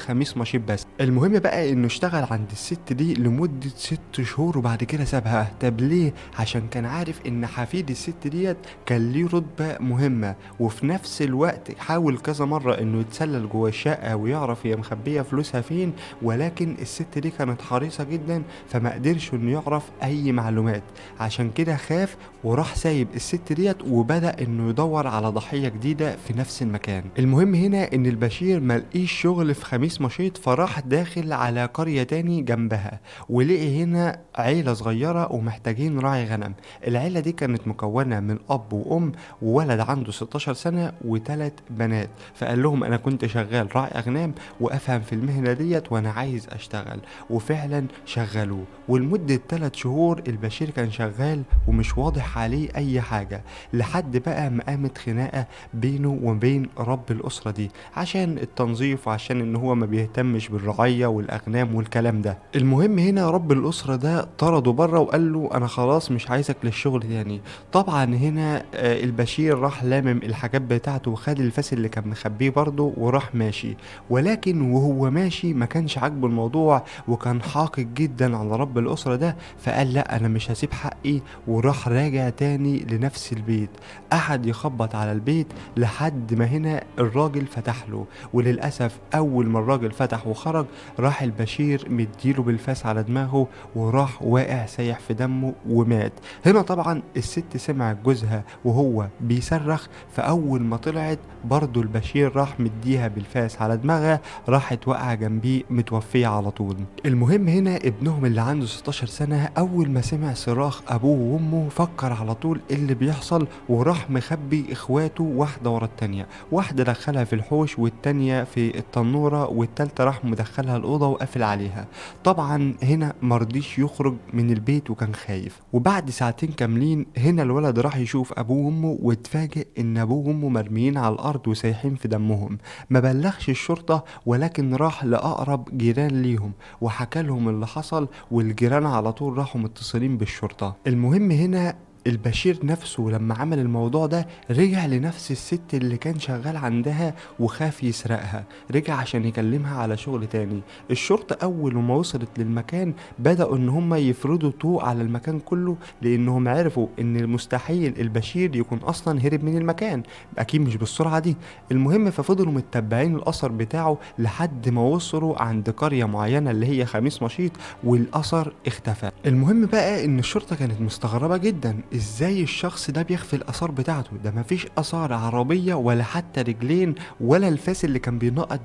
خميس مشيط بس. المهم بقى انه اشتغل عند الست دي لمدة 6 شهور وبعد كده سابها. طب ليه؟ عشان كان عارف ان حفيد الست ديت كان ليه رتبة مهمة، وفي نفس الوقت حاول كذا مرة انه يتسلل جوه الشقة ويعرف هي مخبية فلوسها فين، ولكن الست دي كانت حريصة جدا فما قدرش انه يعرف اي معلومات. عشان كده خاف وراح سايب الست ديت وبدأ انه يدور على ضحية جديدة في نفس المكان. المهم هنا ان البشير ملقيش شغل في خميس مشيط، فراح داخل على قرية تاني جنبها، ولقي هنا عيلة صغيرة ومحتاجين راعي غنم. العيلة دي كانت مكونة من اب وام وولد عنده 16 سنة وثلاث بنات. فقال لهم انا كنت شغال راعي اغنام وافهم في المهنة ديت وانا عايز اشتغل، وفعلا شغلوه. ولمدة 3 شهور البشير كان شغال ومش واضح عليه اي حاجة، لحد بقى ما قامت خناقة بينه وبين رب الاسرة دي عشان التنظيف وعشان ان هو ما بيهتمش بالرعية والاغنام والكلام ده. المهم هنا رب الاسرة ده طرده بره وقال له انا خلاص مش عايزك للشغل تاني. طبعا هنا البشير راح لامم الحاجات بتاعته وخد الفاس اللي كان مخبيه برضه وراح ماشي. ولكن وهو ماشي ما كانش عاجبه الموضوع وكان حاقد جدا على رب الاسرة ده، فقال لا انا مش هسيب حقي، وراح راجع تاني لنفس البيت. قعد يخبط على البيت لحد ما هنا الراجل فتح له، وللأسف أول ما الراجل فتح وخرج راح البشير مديله بالفاس على دماغه وراح واقع سايح في دمه ومات. هنا طبعا الست سمعت جوزها وهو بيصرخ، فأول ما طلعت برضو البشير راح مديها بالفاس على دماغها، راحت واقعة جنبيه متوفية على طول. المهم هنا ابنهم اللي عنده 16 سنة أول ما سمع صراخ أبوه وأمه فكر على طول إيه اللي بيحصل، وراح مخبي إخواته واحدة ورا التانية. واحدة دخلها في الحوش والتانية في التنورة والتالتة راح مدخلها الأوضة وقافل عليها. طبعا هنا مرضيش يخرج من البيت وكان خايف. وبعد ساعتين كاملين هنا الولد راح يشوف أبوه وأمه واتفاجئ إن أبوه وأمه مرميين على الأرض وسايحين في دمهم. ما بلغش الشرطة ولكن راح لأقرب جيران ليهم وحكى لهم اللي حصل، والجيران على طول راحوا متصلين بالشرطة. المهم هنا البشير نفسه لما عمل الموضوع ده رجع لنفس الست اللي كان شغال عندها وخاف يسرقها، رجع عشان يكلمها على شغل تاني. الشرطة أول ما وصلت للمكان بدأوا إن هم يفرضوا طوق على المكان كله، لأنهم عرفوا إن المستحيل البشير يكون أصلا هرب من المكان، أكيد مش بالسرعة دي. المهم ففضلوا متبعين الأثر بتاعه لحد ما وصلوا عند قرية معينة اللي هي خميس مشيط، والأثر اختفى. المهم بقى إن الشرطة كانت مستغربة جدا ازاي الشخص ده بيخفي الاثار بتاعته، ده مفيش اثار عربية ولا حتى رجلين ولا الفاس اللي كان بينقط